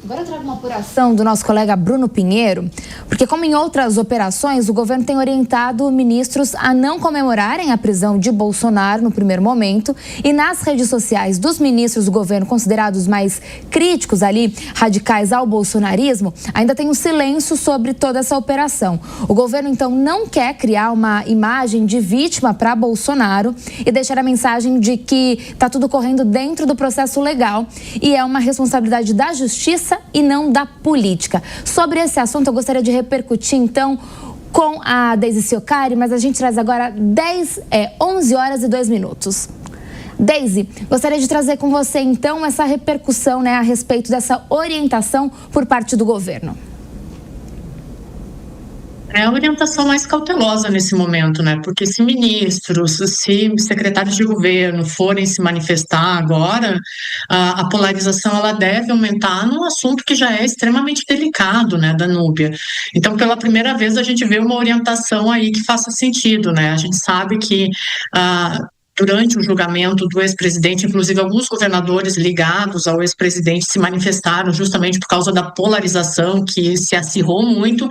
Agora eu trago uma apuração do nosso colega Bruno Pinheiro, porque como em outras operações, o governo tem orientado ministros a não comemorarem a prisão de Bolsonaro no primeiro momento, e nas redes sociais dos ministros do governo considerados mais críticos ali, radicais ao bolsonarismo, ainda tem um silêncio sobre toda essa operação. O governo então não quer criar uma imagem de vítima para Bolsonaro e deixar a mensagem de que está tudo correndo dentro do processo legal e é uma responsabilidade da justiça e não da política. Sobre esse assunto, eu gostaria de repercutir, então, com a Deise Ciocari, mas a gente traz agora 11 horas e 2 minutos. Deise, gostaria de trazer com você, então, essa repercussão, né, a respeito dessa orientação por parte do governo. É a orientação mais cautelosa nesse momento, né? Porque se ministros, se secretários de governo forem se manifestar agora, a polarização ela deve aumentar num assunto que já é extremamente delicado, né, da Núbia. Então, pela primeira vez, a gente vê uma orientação aí que faça sentido, né? A gente sabe que durante o julgamento do ex-presidente, inclusive alguns governadores ligados ao ex-presidente se manifestaram justamente por causa da polarização que se acirrou muito,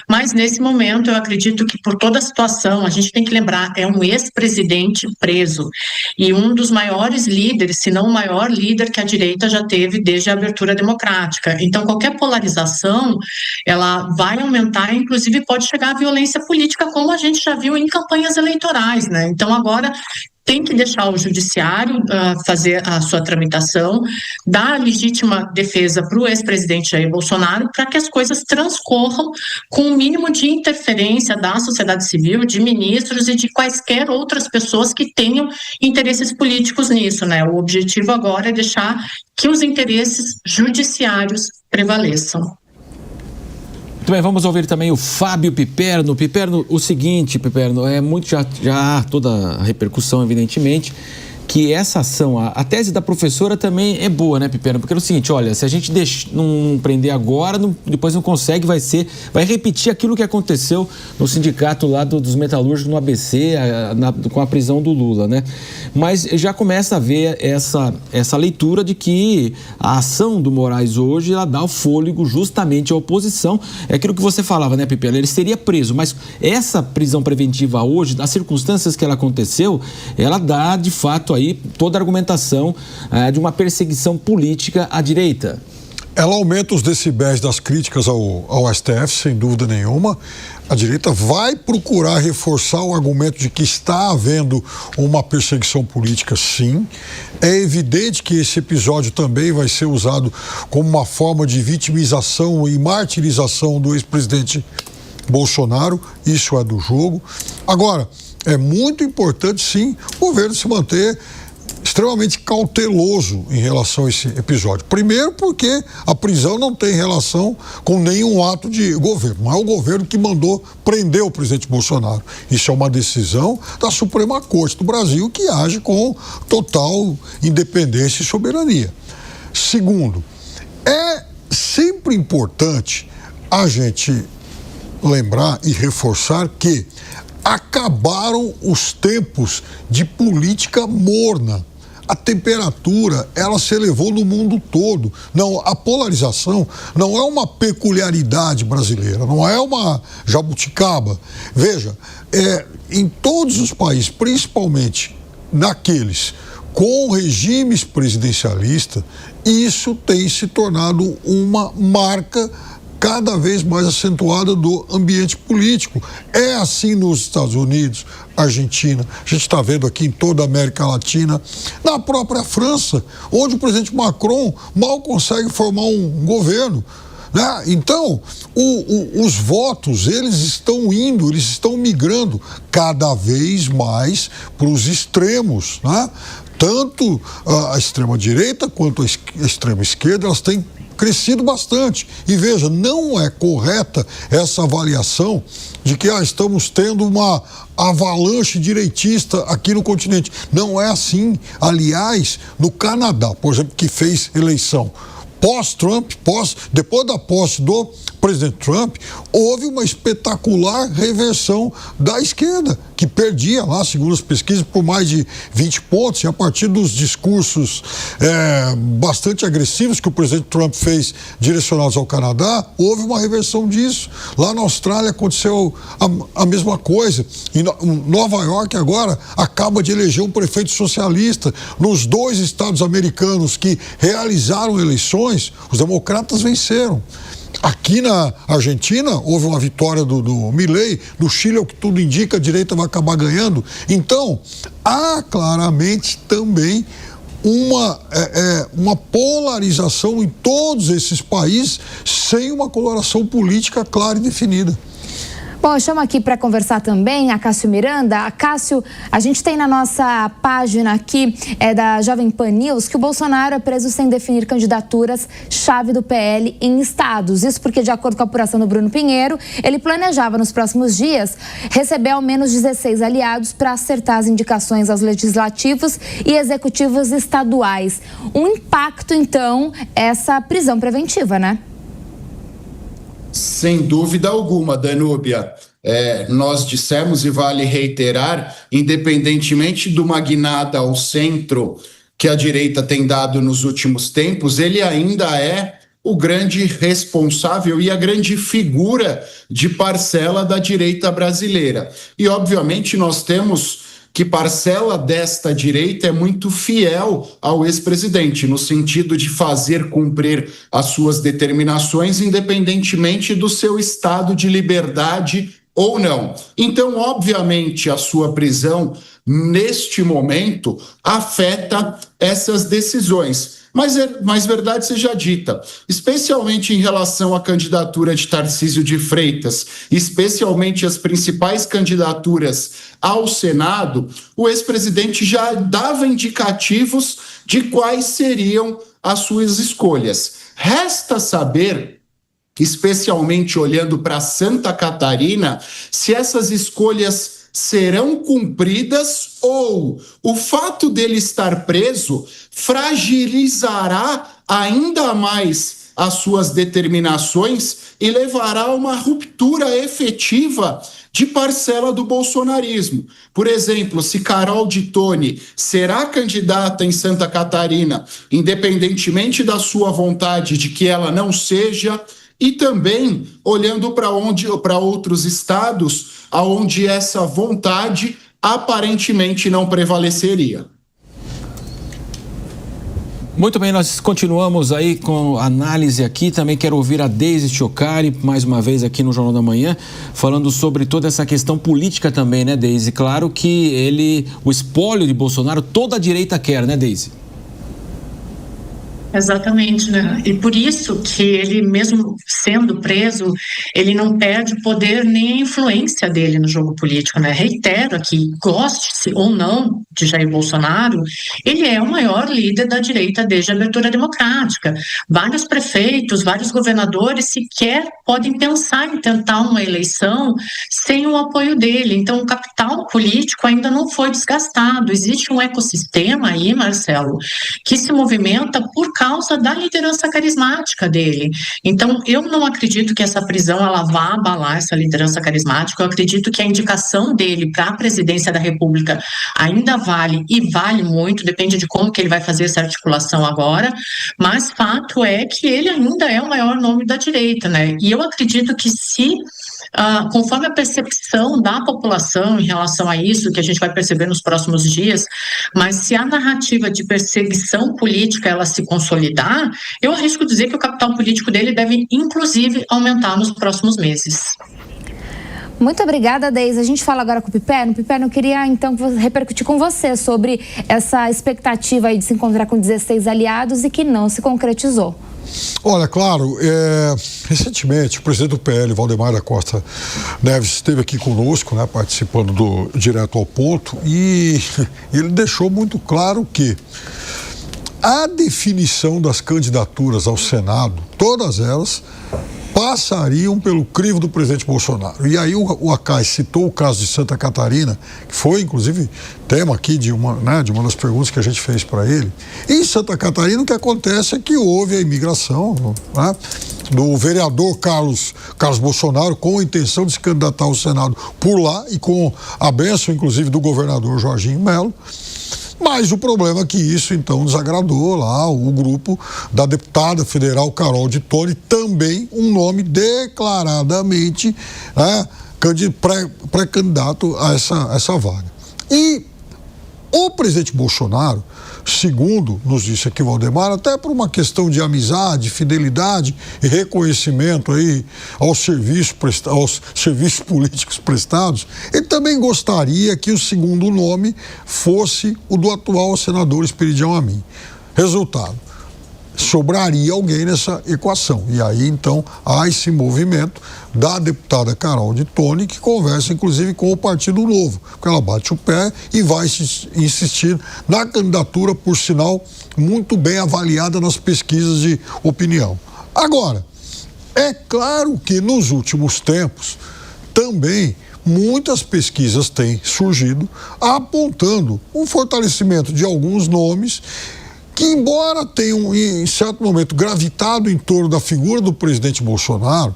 mas nesse momento eu acredito que por toda a situação, a gente tem que lembrar, é um ex-presidente preso e um dos maiores líderes, se não o maior líder que a direita já teve desde a abertura democrática. Então qualquer polarização, ela vai aumentar, inclusive pode chegar à violência política, como a gente já viu em campanhas eleitorais, né? Então agora tem que deixar o judiciário fazer a sua tramitação, dar a legítima defesa para o ex-presidente Jair Bolsonaro, para que as coisas transcorram com o mínimo de interferência da sociedade civil, de ministros e de quaisquer outras pessoas que tenham interesses políticos nisso, né? O objetivo agora é deixar que os interesses judiciários prevaleçam. Muito bem, vamos ouvir também o Fábio Piperno. Piperno, o seguinte, Piperno, é muito já há toda a repercussão, evidentemente, que essa ação, a tese da professora também é boa, né, Piperno? Porque é o seguinte, olha, se a gente não prender agora, depois não consegue, vai repetir aquilo que aconteceu no sindicato lá dos metalúrgicos no ABC, com a prisão do Lula, né? Mas já começa a ver essa leitura de que a ação do Moraes hoje, ela dá o fôlego justamente à oposição. É aquilo que você falava, né, Piperno? Ele seria preso, mas essa prisão preventiva hoje, nas circunstâncias que ela aconteceu, ela dá, de fato, aí toda a argumentação de uma perseguição política à direita. Ela aumenta os decibéis das críticas ao STF, sem dúvida nenhuma. A direita vai procurar reforçar o argumento de que está havendo uma perseguição política, sim. É evidente que esse episódio também vai ser usado como uma forma de vitimização e martirização do ex-presidente Bolsonaro. Isso é do jogo. Agora, é muito importante, sim, o governo se manter extremamente cauteloso em relação a esse episódio. Primeiro porque a prisão não tem relação com nenhum ato de governo. Não é o governo que mandou prender o presidente Bolsonaro. Isso é uma decisão da Suprema Corte do Brasil, que age com total independência e soberania. Segundo, é sempre importante a gente lembrar e reforçar que acabaram os tempos de política morna. A temperatura, ela se elevou no mundo todo. Não, a polarização não é uma peculiaridade brasileira, não é uma jabuticaba. Veja, em todos os países, principalmente naqueles com regimes presidencialistas, isso tem se tornado uma marca cada vez mais acentuada do ambiente político. É assim nos Estados Unidos, Argentina, a gente está vendo aqui em toda a América Latina, na própria França, onde o presidente Macron mal consegue formar um governo, né? Então, os votos, eles estão migrando cada vez mais para os extremos, né? Tanto a extrema-direita quanto a extrema-esquerda, elas têm crescido bastante. E veja, não é correta essa avaliação de que estamos tendo uma avalanche direitista aqui no continente. Não é assim. Aliás, no Canadá, por exemplo, que fez eleição pós-Trump, depois da posse do presidente Trump, houve uma espetacular reversão da esquerda, que que perdia lá, segundo as pesquisas, por mais de 20 pontos, e a partir dos discursos bastante agressivos que o presidente Trump fez direcionados ao Canadá, houve uma reversão disso. Lá na Austrália aconteceu a mesma coisa. Em Nova York agora acaba de eleger um prefeito socialista. Nos 2 estados americanos que realizaram eleições, os democratas venceram. Aqui na Argentina houve uma vitória do Milei, no Chile, o que tudo indica, a direita vai acabar ganhando. Então, há claramente também uma polarização em todos esses países sem uma coloração política clara e definida. Bom, eu chamo aqui para conversar também a Cássio Miranda. Cássio, a gente tem na nossa página aqui da Jovem Pan News que o Bolsonaro é preso sem definir candidaturas-chave do PL em estados. Isso porque, de acordo com a apuração do Bruno Pinheiro, ele planejava nos próximos dias receber ao menos 16 aliados para acertar as indicações aos legislativos e executivos estaduais. Um impacto, então, essa prisão preventiva, né? Sem dúvida alguma, Danúbia. Nós dissemos, e vale reiterar, independentemente de uma guinada ao centro que a direita tem dado nos últimos tempos, ele ainda é o grande responsável e a grande figura de parcela da direita brasileira. E, obviamente, nós temos que parcela desta direita é muito fiel ao ex-presidente, no sentido de fazer cumprir as suas determinações, independentemente do seu estado de liberdade ou não. Então, obviamente, a sua prisão, neste momento, afeta essas decisões. Mas verdade seja dita, especialmente em relação à candidatura de Tarcísio de Freitas, especialmente as principais candidaturas ao Senado, o ex-presidente já dava indicativos de quais seriam as suas escolhas. Resta saber, especialmente olhando para Santa Catarina, se essas escolhas serão cumpridas ou o fato dele estar preso fragilizará ainda mais as suas determinações e levará a uma ruptura efetiva de parcela do bolsonarismo. Por exemplo, se Carol de Tone será candidata em Santa Catarina, independentemente da sua vontade de que ela não seja, e também olhando para outros estados onde essa vontade aparentemente não prevaleceria. Muito bem, nós continuamos aí com análise aqui. Também quero ouvir a Deise Chiocari, mais uma vez aqui no Jornal da Manhã, falando sobre toda essa questão política também, né, Deise? Claro que o espólio de Bolsonaro, toda a direita quer, né, Deise? Exatamente, né? E por isso que ele, mesmo sendo preso, ele não perde poder nem a influência dele no jogo político, né? Reitero aqui, goste-se ou não de Jair Bolsonaro, ele é o maior líder da direita desde a abertura democrática. Vários prefeitos, vários governadores sequer podem pensar em tentar uma eleição sem o apoio dele. Então, o capital político ainda não foi desgastado. Existe um ecossistema aí, Marcelo, que se movimenta por causa da liderança carismática dele. Então, eu não acredito que essa prisão ela vá abalar essa liderança carismática. Eu acredito que a indicação dele para a presidência da República ainda vale e vale muito, depende de como que ele vai fazer essa articulação agora, mas fato é que ele ainda é o maior nome da direita, né? E eu acredito que conforme a percepção da população em relação a isso, que a gente vai perceber nos próximos dias, mas se a narrativa de perseguição política ela se consolidar, eu arrisco dizer que o capital político dele deve, inclusive, aumentar nos próximos meses. Muito obrigada, Deise. A gente fala agora com o Piperno. Piperno, eu queria então repercutir com você sobre essa expectativa aí de se encontrar com 16 aliados e que não se concretizou. Olha, claro, recentemente o presidente do PL, Valdemar da Costa Neves, esteve aqui conosco, né, participando do Direto ao Ponto, e ele deixou muito claro que a definição das candidaturas ao Senado, todas elas, passariam pelo crivo do presidente Bolsonaro. E aí o Acai citou o caso de Santa Catarina, que foi, inclusive, tema aqui de uma das perguntas que a gente fez para ele. Em Santa Catarina, o que acontece é que houve a imigração, né? do vereador Carlos Bolsonaro, com a intenção de se candidatar ao Senado por lá e com a bênção, inclusive, do governador Jorginho Melo. Mas o problema é que isso, então, desagradou lá o grupo da deputada federal Carol de Toni, também um nome declaradamente pré-candidato a essa vaga. E o presidente Bolsonaro, segundo nos disse aqui Valdemar, até por uma questão de amizade, fidelidade e reconhecimento aí aos serviços políticos prestados, ele também gostaria que o segundo nome fosse o do atual senador Esperidião Amin. Resultado: sobraria alguém nessa equação. E aí, então, há esse movimento da deputada Carol de Toni, que conversa, inclusive, com o Partido Novo, porque ela bate o pé e vai insistir na candidatura, por sinal, muito bem avaliada nas pesquisas de opinião. Agora, é claro que nos últimos tempos, também, muitas pesquisas têm surgido apontando um fortalecimento de alguns nomes que, embora tenham, em certo momento, gravitado em torno da figura do presidente Bolsonaro,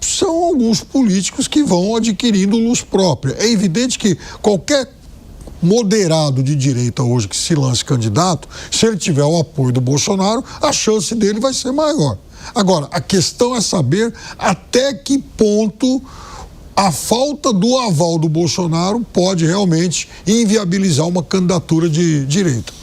são alguns políticos que vão adquirindo luz própria. É evidente que qualquer moderado de direita hoje que se lance candidato, se ele tiver o apoio do Bolsonaro, a chance dele vai ser maior. Agora, a questão é saber até que ponto a falta do aval do Bolsonaro pode realmente inviabilizar uma candidatura de direita.